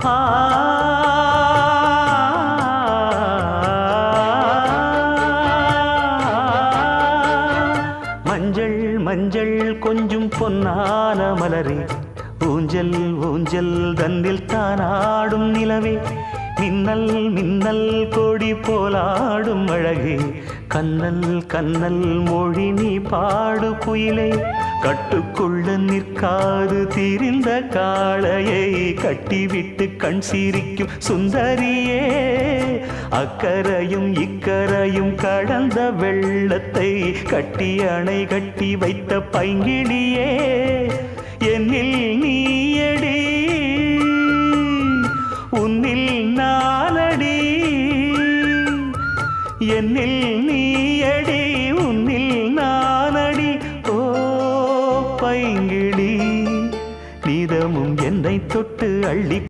ஆ மஞ்சள் மஞ்சள் கொஞ்சம் பொன்னான மலரே, ஊஞ்சல் ஊஞ்சல் தன்னில் தானாடும் நிலவே, மின்னல் மின்னல் கொடி போலாடும் அழகே, கண்ணல் கண்ணல் மொழி நீ பாடு குயிலே, கட்டுக்குள்ள நிற்காது திரிந்த காளையை கட்டிவிட்டு கண் சிரிக்கும் சுந்தரியே, அக்கரையும் இக்கரையும் கடந்த வெள்ளத்தை கட்டி அணை கட்டி வைத்த பைங்கிளியே, என்னில் நீயடி உன்னில் நானடி, என்னில் நீயடி உன்னில் நானடி. ஓ பைங்கிளி, நீதமும் என்னை தொட்டு அள்ளி